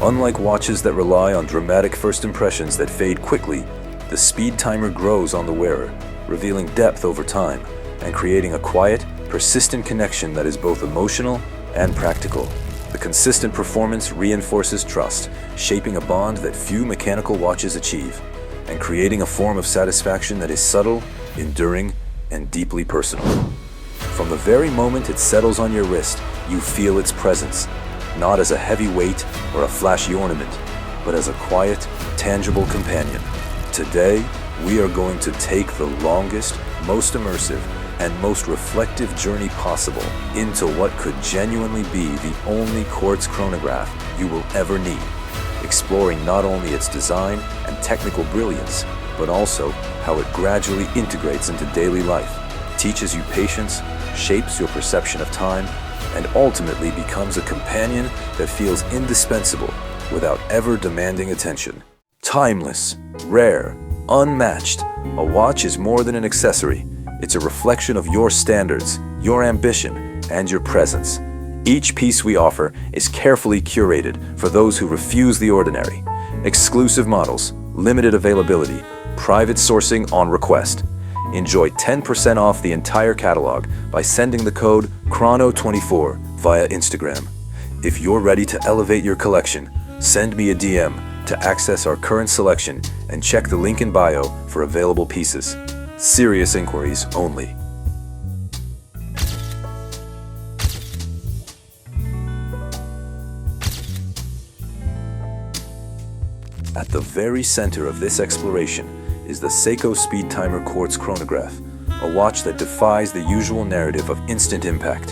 Unlike watches that rely on dramatic first impressions that fade quickly, the Speedtimer grows on the wearer, revealing depth over time and creating a quiet, persistent connection that is both emotional and practical. The consistent performance reinforces trust, shaping a bond that few mechanical watches achieve, and creating a form of satisfaction that is subtle, enduring, and deeply personal. From the very moment it settles on your wrist, you feel its presence, not as a heavy weight or a flashy ornament, but as a quiet, tangible companion. Today, we are going to take the longest, most immersive, and most reflective journey possible into what could genuinely be the only quartz chronograph you will ever need, exploring not only its design and technical brilliance, but also how it gradually integrates into daily life, teaches you patience, shapes your perception of time, and ultimately becomes a companion that feels indispensable without ever demanding attention. Timeless, rare, unmatched, a watch is more than an accessory. It's a reflection of your standards, your ambition, and your presence. Each piece we offer is carefully curated for those who refuse the ordinary. Exclusive models, limited availability, private sourcing on request. Enjoy 10% off the entire catalog by sending the code CHRONO24 via Instagram. If you're ready to elevate your collection, send me a DM to access our current selection and check the link in bio for available pieces. Serious inquiries only. At the very center of this exploration is the Seiko Speedtimer Quartz Chronograph, a watch that defies the usual narrative of instant impact.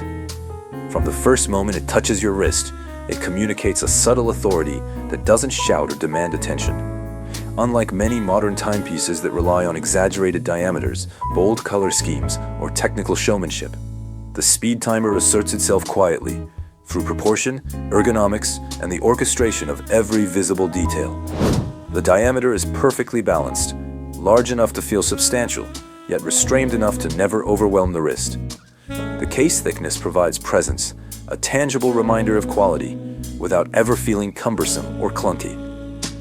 From the first moment it touches your wrist, it communicates a subtle authority that doesn't shout or demand attention. Unlike many modern timepieces that rely on exaggerated diameters, bold color schemes, or technical showmanship, the Speedtimer asserts itself quietly, through proportion, ergonomics, and the orchestration of every visible detail. The diameter is perfectly balanced, large enough to feel substantial, yet restrained enough to never overwhelm the wrist. The case thickness provides presence, a tangible reminder of quality, without ever feeling cumbersome or clunky.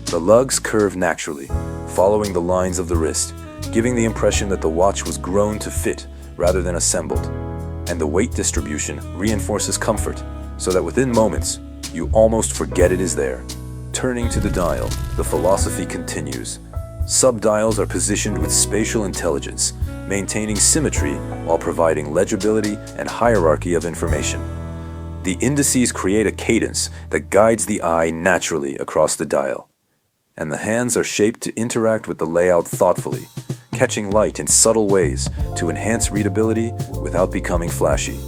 The lugs curve naturally, following the lines of the wrist, giving the impression that the watch was grown to fit rather than assembled. And the weight distribution reinforces comfort, so that within moments, you almost forget it is there. Turning to the dial, the philosophy continues. Subdials are positioned with spatial intelligence, maintaining symmetry while providing legibility and hierarchy of information. The indices create a cadence that guides the eye naturally across the dial, and the hands are shaped to interact with the layout thoughtfully, catching light in subtle ways to enhance readability without becoming flashy.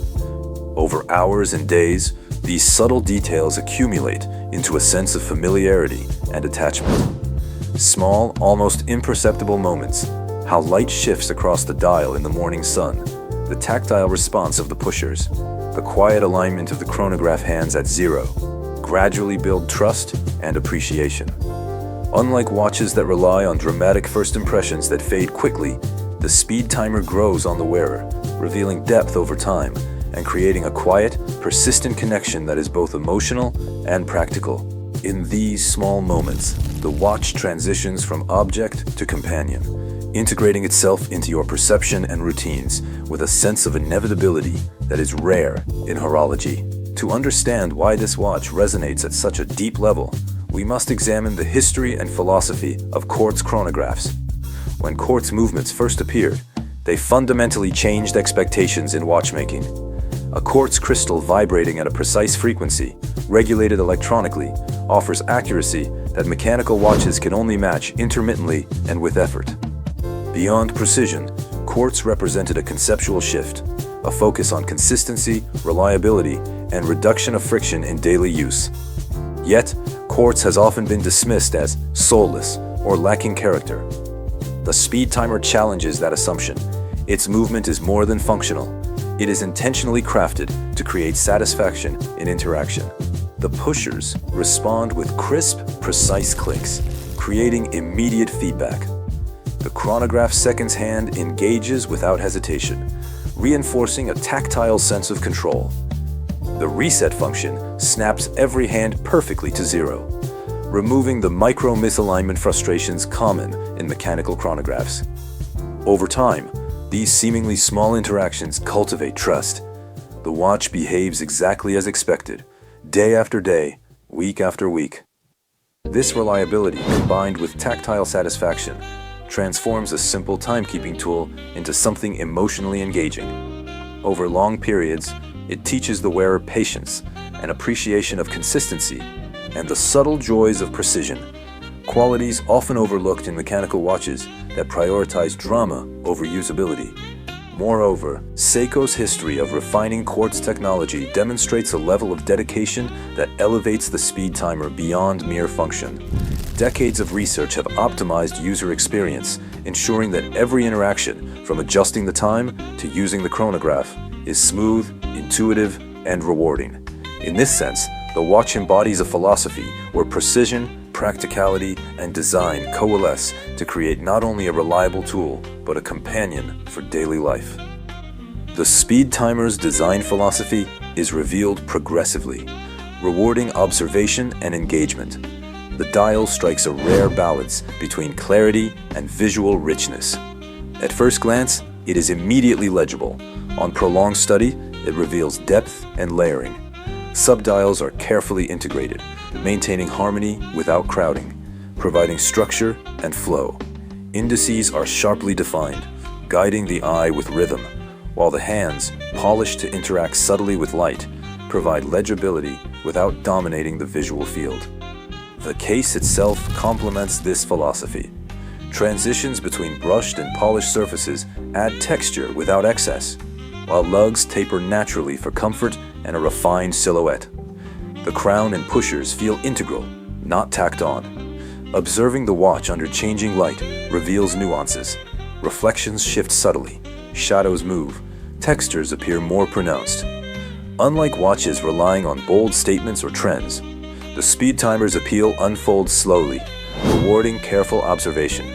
Over hours and days, these subtle details accumulate into a sense of familiarity and attachment. Small, almost imperceptible moments, how light shifts across the dial in the morning sun, the tactile response of the pushers, the quiet alignment of the chronograph hands at zero, gradually build trust and appreciation. Unlike watches that rely on dramatic first impressions that fade quickly, the Speedtimer grows on the wearer, revealing depth over time and creating a quiet, persistent connection that is both emotional and practical. In these small moments, the watch transitions from object to companion, integrating itself into your perception and routines with a sense of inevitability that is rare in horology. To understand why this watch resonates at such a deep level, we must examine the history and philosophy of quartz chronographs. When quartz movements first appeared, they fundamentally changed expectations in watchmaking. A quartz crystal vibrating at a precise frequency, regulated electronically, offers accuracy that mechanical watches can only match intermittently and with effort. Beyond precision, quartz represented a conceptual shift, a focus on consistency, reliability, and reduction of friction in daily use. Yet, quartz has often been dismissed as soulless or lacking character. The Speedtimer challenges that assumption. Its movement is more than functional. It is intentionally crafted to create satisfaction in interaction. The pushers respond with crisp, precise clicks, creating immediate feedback. The chronograph seconds hand engages without hesitation, reinforcing a tactile sense of control. The reset function snaps every hand perfectly to 0, removing the micro-misalignment frustrations common in mechanical chronographs. Over time, these seemingly small interactions cultivate trust. The watch behaves exactly as expected, day after day, week after week. This reliability, combined with tactile satisfaction, transforms a simple timekeeping tool into something emotionally engaging. Over long periods, it teaches the wearer patience, an appreciation of consistency, and the subtle joys of precision, qualities often overlooked in mechanical watches that prioritize drama over usability. Moreover, Seiko's history of refining quartz technology demonstrates a level of dedication that elevates the Speedtimer beyond mere function. Decades of research have optimized user experience, ensuring that every interaction, from adjusting the time to using the chronograph, is smooth, intuitive, and rewarding. In this sense, the watch embodies a philosophy where precision, practicality, and design coalesce to create not only a reliable tool, but a companion for daily life. The Speedtimer's design philosophy is revealed progressively, rewarding observation and engagement. The dial strikes a rare balance between clarity and visual richness. At first glance, it is immediately legible. On prolonged study, it reveals depth and layering. Subdials are carefully integrated, maintaining harmony without crowding, providing structure and flow. Indices are sharply defined, guiding the eye with rhythm, while the hands, polished to interact subtly with light, provide legibility without dominating the visual field. The case itself complements this philosophy. Transitions between brushed and polished surfaces add texture without excess, while lugs taper naturally for comfort and a refined silhouette. The crown and pushers feel integral, not tacked on. Observing the watch under changing light reveals nuances. Reflections shift subtly, shadows move, textures appear more pronounced. Unlike watches relying on bold statements or trends, the Speedtimer's appeal unfolds slowly, rewarding careful observation.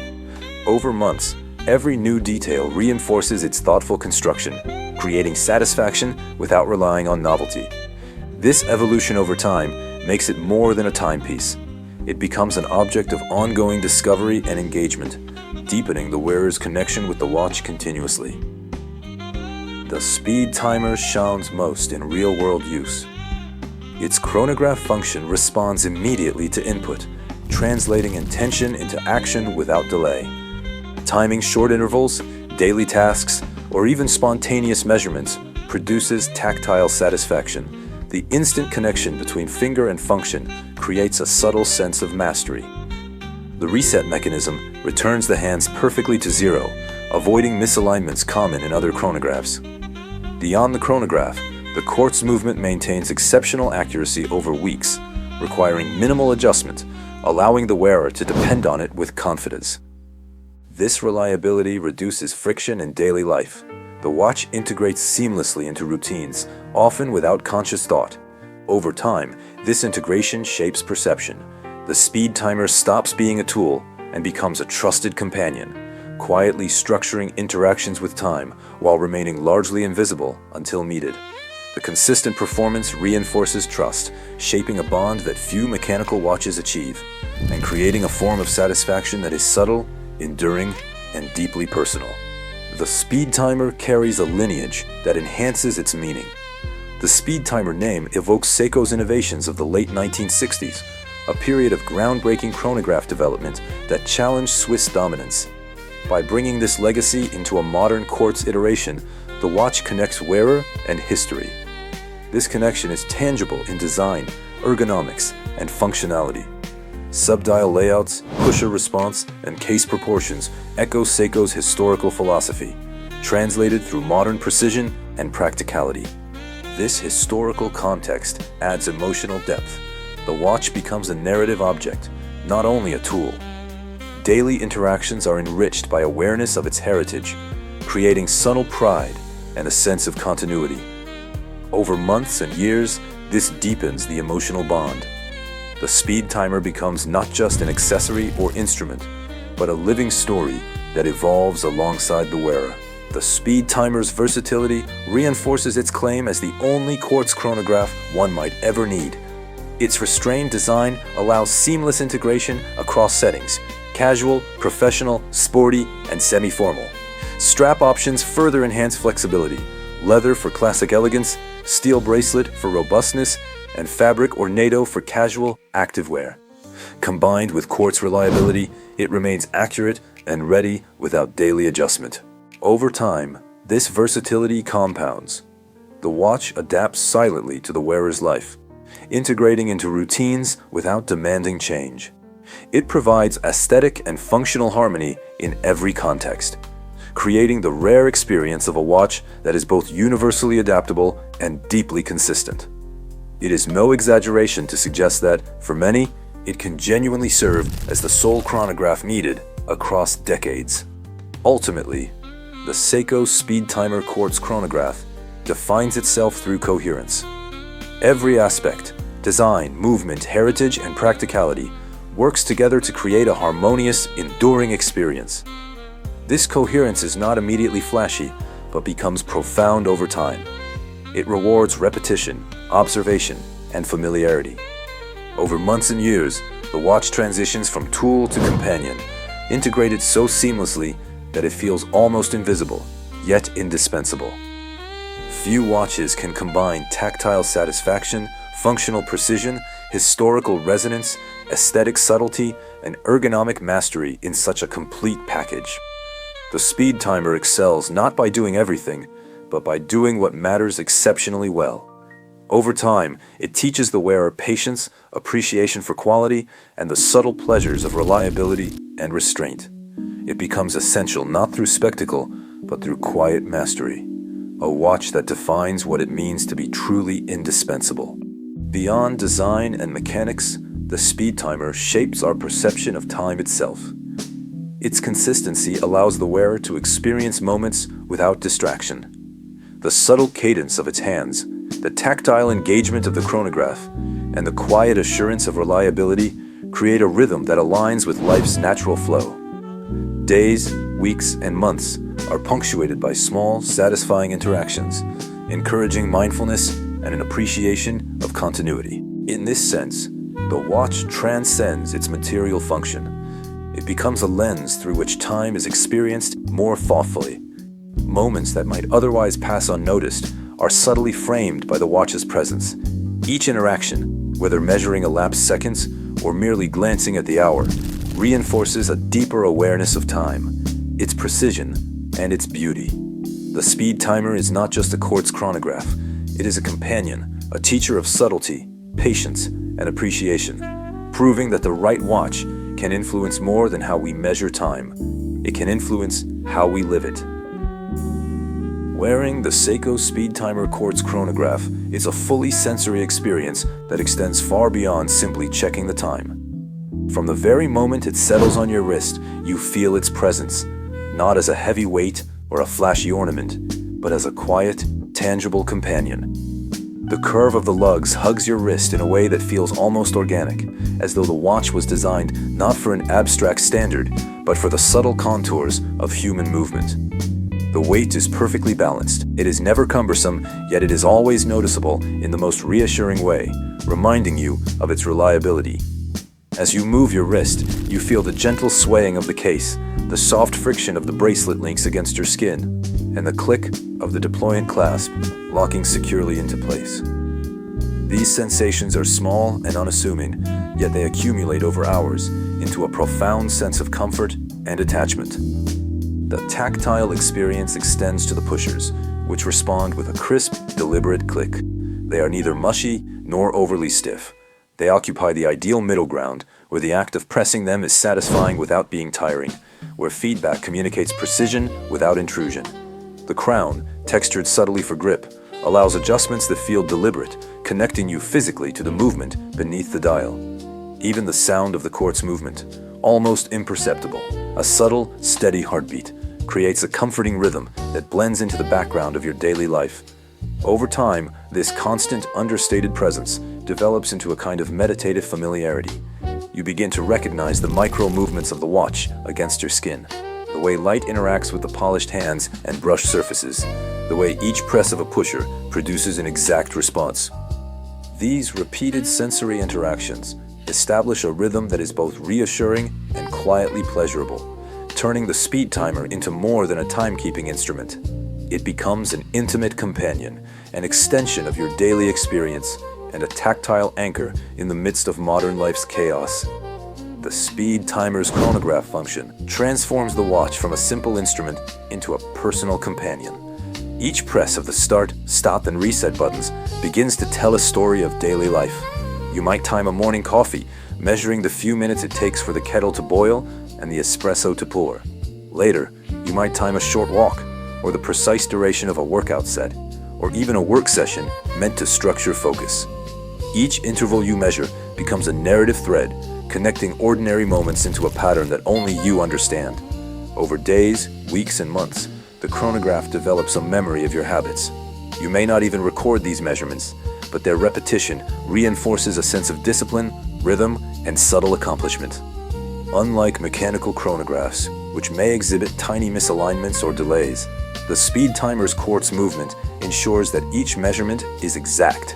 Over months, every new detail reinforces its thoughtful construction, creating satisfaction without relying on novelty. This evolution over time makes it more than a timepiece. It becomes an object of ongoing discovery and engagement, deepening the wearer's connection with the watch continuously. The Speedtimer shines most in real-world use. Its chronograph function responds immediately to input, translating intention into action without delay. Timing short intervals, daily tasks, or even spontaneous measurements produces tactile satisfaction. The instant connection between finger and function creates a subtle sense of mastery. The reset mechanism returns the hands perfectly to 0, avoiding misalignments common in other chronographs. Beyond the chronograph, the quartz movement maintains exceptional accuracy over weeks, requiring minimal adjustment, allowing the wearer to depend on it with confidence. This reliability reduces friction in daily life. The watch integrates seamlessly into routines, often without conscious thought. Over time, this integration shapes perception. The Speedtimer stops being a tool and becomes a trusted companion, quietly structuring interactions with time while remaining largely invisible until needed. The consistent performance reinforces trust, shaping a bond that few mechanical watches achieve, and creating a form of satisfaction that is subtle, enduring, and deeply personal. The Speedtimer carries a lineage that enhances its meaning. The Speedtimer name evokes Seiko's innovations of the late 1960s, a period of groundbreaking chronograph development that challenged Swiss dominance. By bringing this legacy into a modern quartz iteration, the watch connects wearer and history. This connection is tangible in design, ergonomics, and functionality. Subdial layouts, pusher response, and case proportions echo Seiko's historical philosophy, translated through modern precision and practicality. This historical context adds emotional depth. The watch becomes a narrative object, not only a tool. Daily interactions are enriched by awareness of its heritage, creating subtle pride and a sense of continuity. Over months and years, this deepens the emotional bond. The Speedtimer becomes not just an accessory or instrument, but a living story that evolves alongside the wearer. The Speedtimer's versatility reinforces its claim as the only quartz chronograph one might ever need. Its restrained design allows seamless integration across settings: casual, professional, sporty, and semi-formal. Strap options further enhance flexibility: leather for classic elegance, steel bracelet for robustness, and fabric ornado for casual, active wear. Combined with quartz reliability, it remains accurate and ready without daily adjustment. Over time, this versatility compounds. The watch adapts silently to the wearer's life, integrating into routines without demanding change. It provides aesthetic and functional harmony in every context, creating the rare experience of a watch that is both universally adaptable and deeply consistent. It is no exaggeration to suggest that, for many, it can genuinely serve as the sole chronograph needed across decades. Ultimately, the Seiko Speedtimer Quartz Chronograph defines itself through coherence. Every aspect, design, movement, heritage, and practicality, works together to create a harmonious, enduring experience. This coherence is not immediately flashy, but becomes profound over time. It rewards repetition, observation, and familiarity. Over months and years, the watch transitions from tool to companion, integrated so seamlessly that it feels almost invisible, yet indispensable. Few watches can combine tactile satisfaction, functional precision, historical resonance, aesthetic subtlety, and ergonomic mastery in such a complete package. The Speedtimer excels not by doing everything, but by doing what matters exceptionally well. Over time, it teaches the wearer patience, appreciation for quality, and the subtle pleasures of reliability and restraint. It becomes essential not through spectacle, but through quiet mastery. A watch that defines what it means to be truly indispensable. Beyond design and mechanics, the Speedtimer shapes our perception of time itself. Its consistency allows the wearer to experience moments without distraction. The subtle cadence of its hands, the tactile engagement of the chronograph, and the quiet assurance of reliability create a rhythm that aligns with life's natural flow. Days, weeks, and months are punctuated by small, satisfying interactions, encouraging mindfulness and an appreciation of continuity. In this sense, the watch transcends its material function. It becomes a lens through which time is experienced more thoughtfully. Moments that might otherwise pass unnoticed are subtly framed by the watch's presence. Each interaction, whether measuring elapsed seconds or merely glancing at the hour, reinforces a deeper awareness of time, its precision, and its beauty. The Speedtimer is not just a quartz chronograph. It is a companion, a teacher of subtlety, patience, and appreciation, proving that the right watch can influence more than how we measure time. It can influence how we live it. Wearing the Seiko Speedtimer Quartz Chronograph is a fully sensory experience that extends far beyond simply checking the time. From the very moment it settles on your wrist, you feel its presence, not as a heavy weight or a flashy ornament, but as a quiet, tangible companion. The curve of the lugs hugs your wrist in a way that feels almost organic, as though the watch was designed not for an abstract standard, but for the subtle contours of human movement. The weight is perfectly balanced. It is never cumbersome, yet it is always noticeable in the most reassuring way, reminding you of its reliability. As you move your wrist, you feel the gentle swaying of the case, the soft friction of the bracelet links against your skin, and the click of the deployant clasp locking securely into place. These sensations are small and unassuming, yet they accumulate over hours into a profound sense of comfort and attachment. The tactile experience extends to the pushers, which respond with a crisp, deliberate click. They are neither mushy nor overly stiff. They occupy the ideal middle ground, where the act of pressing them is satisfying without being tiring, where feedback communicates precision without intrusion. The crown, textured subtly for grip, allows adjustments that feel deliberate, connecting you physically to the movement beneath the dial. Even the sound of the quartz movement, almost imperceptible, a subtle, steady heartbeat, creates a comforting rhythm that blends into the background of your daily life. Over time, this constant, understated presence develops into a kind of meditative familiarity. You begin to recognize the micro movements of the watch against your skin, the way light interacts with the polished hands and brush surfaces, the way each press of a pusher produces an exact response. These repeated sensory interactions establish a rhythm that is both reassuring and quietly pleasurable, turning the speed timer into more than a timekeeping instrument. It becomes an intimate companion, an extension of your daily experience, and a tactile anchor in the midst of modern life's chaos. The speed timer's chronograph function transforms the watch from a simple instrument into a personal companion. Each press of the start, stop, and reset buttons begins to tell a story of daily life. You might time a morning coffee, measuring the few minutes it takes for the kettle to boil and the espresso to pour. Later, you might time a short walk, or the precise duration of a workout set, or even a work session meant to structure focus. Each interval you measure becomes a narrative thread, connecting ordinary moments into a pattern that only you understand. Over days, weeks, and months, the chronograph develops a memory of your habits. You may not even record these measurements, but their repetition reinforces a sense of discipline, rhythm, and subtle accomplishment. Unlike mechanical chronographs, which may exhibit tiny misalignments or delays, the speed timer's quartz movement ensures that each measurement is exact.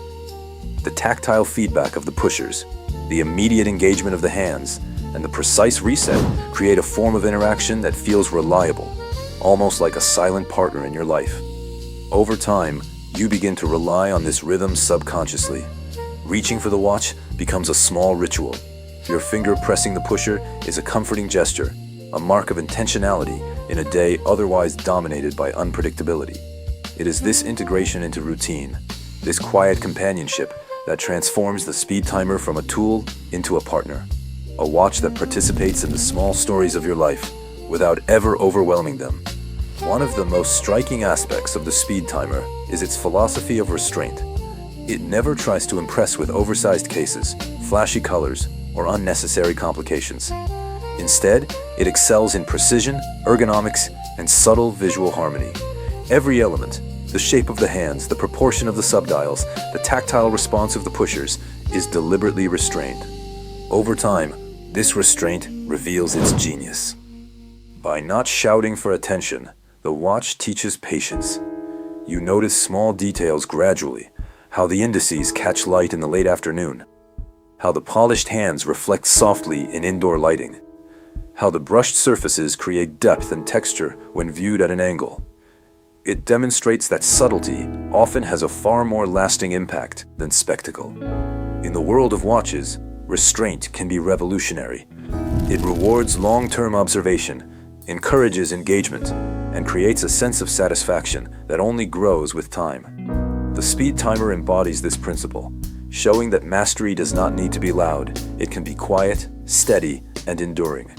The tactile feedback of the pushers, the immediate engagement of the hands, and the precise reset create a form of interaction that feels reliable, almost like a silent partner in your life. Over time, you begin to rely on this rhythm subconsciously. Reaching for the watch becomes a small ritual. Your finger pressing the pusher is a comforting gesture, a mark of intentionality in a day otherwise dominated by unpredictability. It is this integration into routine, this quiet companionship, that transforms the speed timer from a tool into a partner, a watch that participates in the small stories of your life without ever overwhelming them. One of the most striking aspects of the speed timer is its philosophy of restraint. It never tries to impress with oversized cases, flashy colors, or unnecessary complications. Instead, it excels in precision, ergonomics, and subtle visual harmony. Every element, the shape of the hands, the proportion of the subdials, the tactile response of the pushers, is deliberately restrained. Over time, this restraint reveals its genius. By not shouting for attention, the watch teaches patience. You notice small details gradually, how the indices catch light in the late afternoon, how the polished hands reflect softly in indoor lighting, how the brushed surfaces create depth and texture when viewed at an angle. It demonstrates that subtlety often has a far more lasting impact than spectacle. In the world of watches, restraint can be revolutionary. It rewards long-term observation, encourages engagement, and creates a sense of satisfaction that only grows with time. The speed timer embodies this principle, showing that mastery does not need to be loud. It can be quiet, steady, and enduring.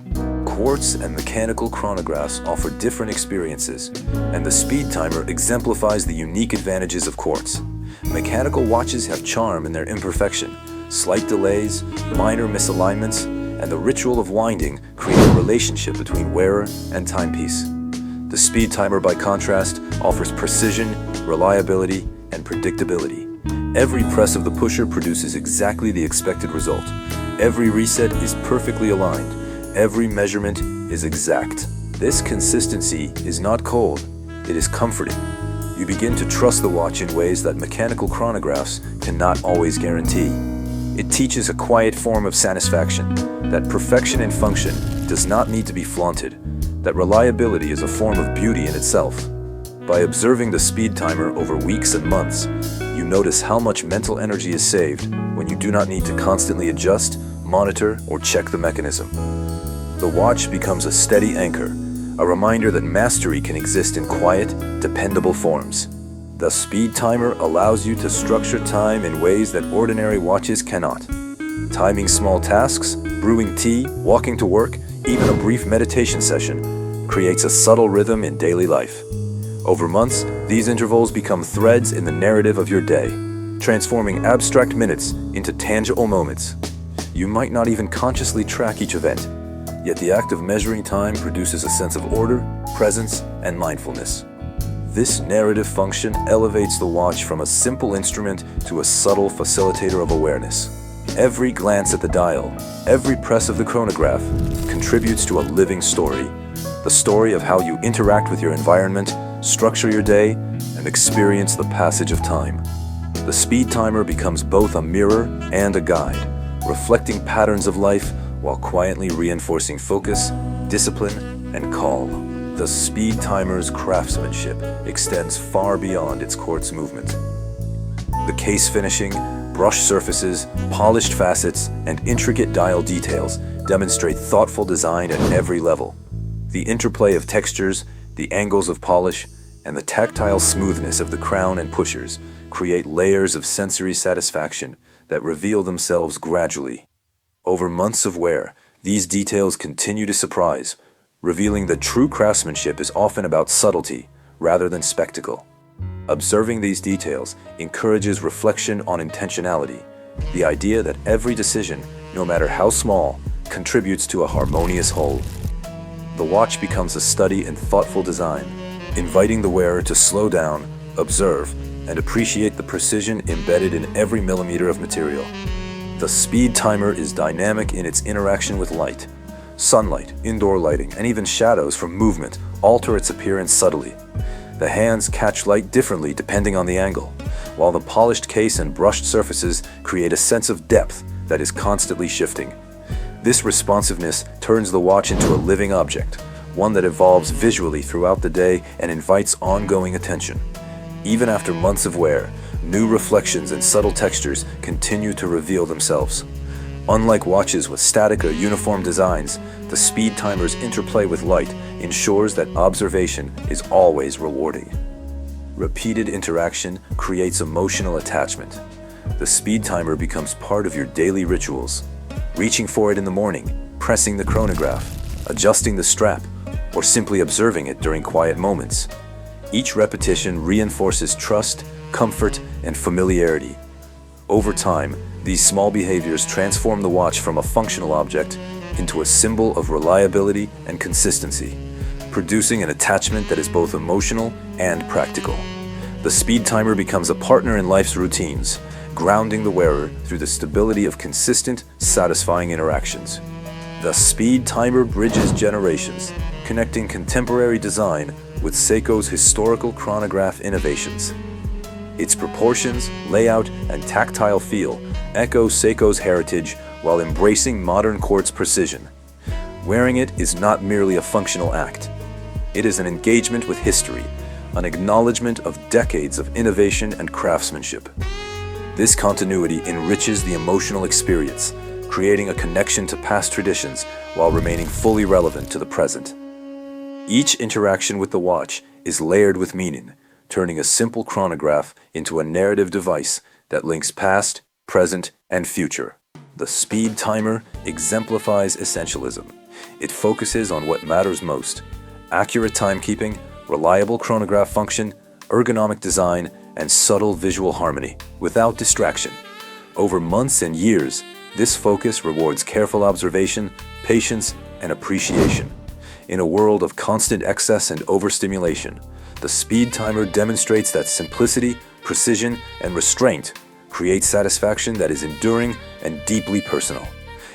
Quartz and mechanical chronographs offer different experiences, and the speed timer exemplifies the unique advantages of quartz. Mechanical watches have charm in their imperfection. Slight delays, minor misalignments, and the ritual of winding create a relationship between wearer and timepiece. The speed timer, by contrast, offers precision, reliability, and predictability. Every press of the pusher produces exactly the expected result. Every reset is perfectly aligned. Every measurement is exact. This consistency is not cold, it is comforting. You begin to trust the watch in ways that mechanical chronographs cannot always guarantee. It teaches a quiet form of satisfaction, that perfection in function does not need to be flaunted, that reliability is a form of beauty in itself. By observing the speed timer over weeks and months, you notice how much mental energy is saved when you do not need to constantly adjust, monitor, or check the mechanism. The watch becomes a steady anchor, a reminder that mastery can exist in quiet, dependable forms. The speed timer allows you to structure time in ways that ordinary watches cannot. Timing small tasks, brewing tea, walking to work, even a brief meditation session creates a subtle rhythm in daily life. Over months, these intervals become threads in the narrative of your day, transforming abstract minutes into tangible moments. You might not even consciously track each event, yet the act of measuring time produces a sense of order, presence, and mindfulness. This narrative function elevates the watch from a simple instrument to a subtle facilitator of awareness. Every glance at the dial, every press of the chronograph contributes to a living story. The story of how you interact with your environment, structure your day, and experience the passage of time. The speed timer becomes both a mirror and a guide, reflecting patterns of life while quietly reinforcing focus, discipline, and calm. The speed timer's craftsmanship extends far beyond its quartz movement. The case finishing, brushed surfaces, polished facets, and intricate dial details demonstrate thoughtful design at every level. The interplay of textures, the angles of polish, and the tactile smoothness of the crown and pushers create layers of sensory satisfaction that reveal themselves gradually. Over months of wear, these details continue to surprise, revealing that true craftsmanship is often about subtlety rather than spectacle. Observing these details encourages reflection on intentionality, the idea that every decision, no matter how small, contributes to a harmonious whole. The watch becomes a study in thoughtful design, inviting the wearer to slow down, observe, and appreciate the precision embedded in every millimeter of material. The speed timer is dynamic in its interaction with light. Sunlight, indoor lighting, and even shadows from movement alter its appearance subtly. The hands catch light differently depending on the angle, while the polished case and brushed surfaces create a sense of depth that is constantly shifting. This responsiveness turns the watch into a living object, one that evolves visually throughout the day and invites ongoing attention. Even after months of wear, new reflections and subtle textures continue to reveal themselves. Unlike watches with static or uniform designs, the speed timer's interplay with light ensures that observation is always rewarding. Repeated interaction creates emotional attachment. The speed timer becomes part of your daily rituals. Reaching for it in the morning, pressing the chronograph, adjusting the strap, or simply observing it during quiet moments. Each repetition reinforces trust, comfort, and familiarity. Over time, these small behaviors transform the watch from a functional object into a symbol of reliability and consistency, producing an attachment that is both emotional and practical. The speed timer becomes a partner in life's routines, grounding the wearer through the stability of consistent, satisfying interactions. The speed timer bridges generations, connecting contemporary design with Seiko's historical chronograph innovations. Its proportions, layout, and tactile feel echo Seiko's heritage while embracing modern quartz precision. Wearing it is not merely a functional act. It is an engagement with history, an acknowledgement of decades of innovation and craftsmanship. This continuity enriches the emotional experience, creating a connection to past traditions while remaining fully relevant to the present. Each interaction with the watch is layered with meaning, turning a simple chronograph into a narrative device that links past, present, and future. The speed timer exemplifies essentialism. It focuses on what matters most: accurate timekeeping, reliable chronograph function, ergonomic design, and subtle visual harmony, without distraction. Over months and years, this focus rewards careful observation, patience, and appreciation. In a world of constant excess and overstimulation, the speed timer demonstrates that simplicity, precision, and restraint create satisfaction that is enduring and deeply personal.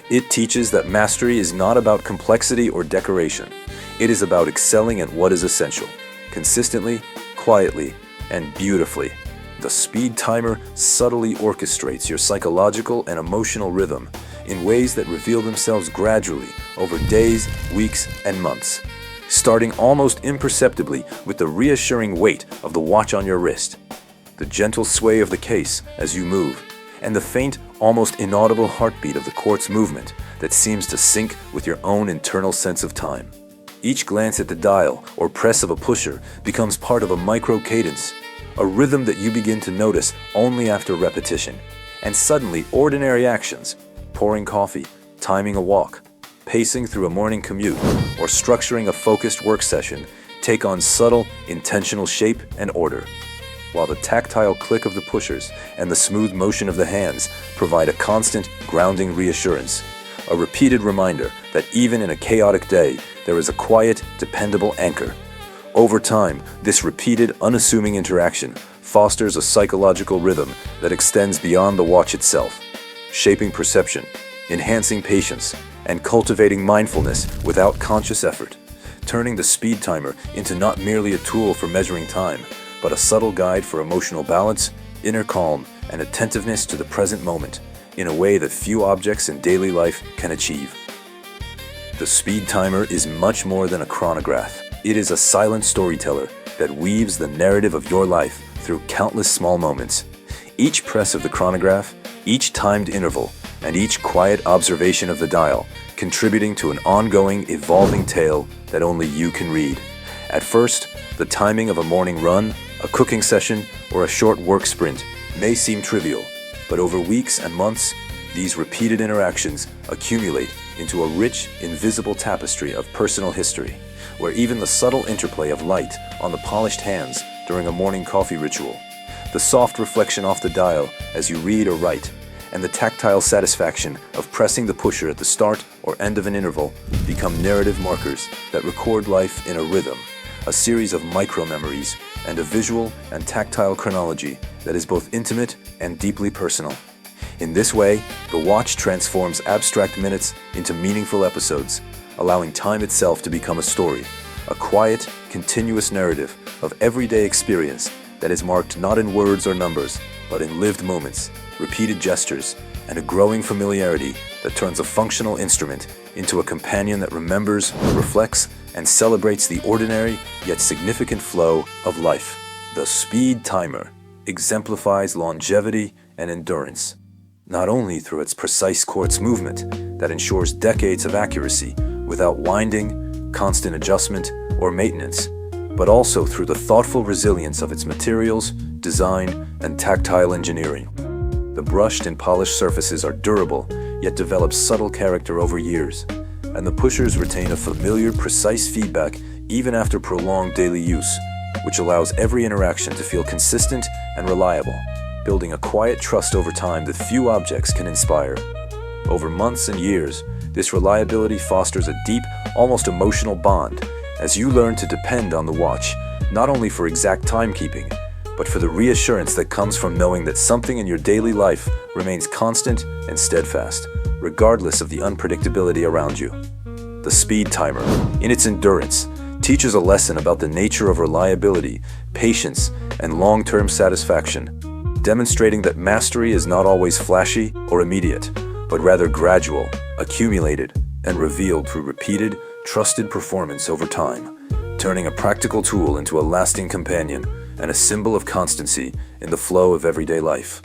It teaches that mastery is not about complexity or decoration. It is about excelling at what is essential, consistently, quietly, and beautifully. The speed timer subtly orchestrates your psychological and emotional rhythm in ways that reveal themselves gradually over days, weeks, and months, starting almost imperceptibly with the reassuring weight of the watch on your wrist, the gentle sway of the case as you move, and the faint, almost inaudible heartbeat of the quartz movement that seems to sync with your own internal sense of time. Each glance at the dial or press of a pusher becomes part of a micro-cadence, a rhythm that you begin to notice only after repetition. And suddenly, ordinary actions, pouring coffee, timing a walk, pacing through a morning commute, or structuring a focused work session, take on subtle, intentional shape and order, while the tactile click of the pushers and the smooth motion of the hands provide a constant, grounding reassurance, a repeated reminder that even in a chaotic day, there is a quiet, dependable anchor. Over time, this repeated, unassuming interaction fosters a psychological rhythm that extends beyond the watch itself. shaping perception, enhancing patience, and cultivating mindfulness without conscious effort, turning the speed timer into not merely a tool for measuring time, but a subtle guide for emotional balance, inner calm, and attentiveness to the present moment, in a way that few objects in daily life can achieve. The speed timer is much more than a chronograph. It is a silent storyteller that weaves the narrative of your life through countless small moments. Each press of the chronograph, each timed interval, and each quiet observation of the dial, contributing to an ongoing, evolving tale that only you can read. At first, the timing of a morning run, a cooking session, or a short work sprint may seem trivial, but over weeks and months, these repeated interactions accumulate into a rich, invisible tapestry of personal history, where even the subtle interplay of light on the polished hands during a morning coffee ritual, the soft reflection off the dial as you read or write, and the tactile satisfaction of pressing the pusher at the start or end of an interval become narrative markers that record life in a rhythm, a series of micro-memories, and a visual and tactile chronology that is both intimate and deeply personal. In this way, the watch transforms abstract minutes into meaningful episodes, allowing time itself to become a story, a quiet, continuous narrative of everyday experience that is marked not in words or numbers, but in lived moments, repeated gestures, and a growing familiarity that turns a functional instrument into a companion that remembers, reflects, and celebrates the ordinary yet significant flow of life. The speed timer exemplifies longevity and endurance, not only through its precise quartz movement that ensures decades of accuracy without winding, constant adjustment, or maintenance, but also through the thoughtful resilience of its materials, design, and tactile engineering. The brushed and polished surfaces are durable, yet develop subtle character over years, and the pushers retain a familiar, precise feedback even after prolonged daily use, which allows every interaction to feel consistent and reliable, building a quiet trust over time that few objects can inspire. Over months and years, this reliability fosters a deep, almost emotional bond as you learn to depend on the watch, not only for exact timekeeping, but for the reassurance that comes from knowing that something in your daily life remains constant and steadfast, regardless of the unpredictability around you. The speed timer, in its endurance, teaches a lesson about the nature of reliability, patience, and long-term satisfaction, demonstrating that mastery is not always flashy or immediate, but rather gradual, accumulated, and revealed through repeated, trusted performance over time, turning a practical tool into a lasting companion and a symbol of constancy in the flow of everyday life.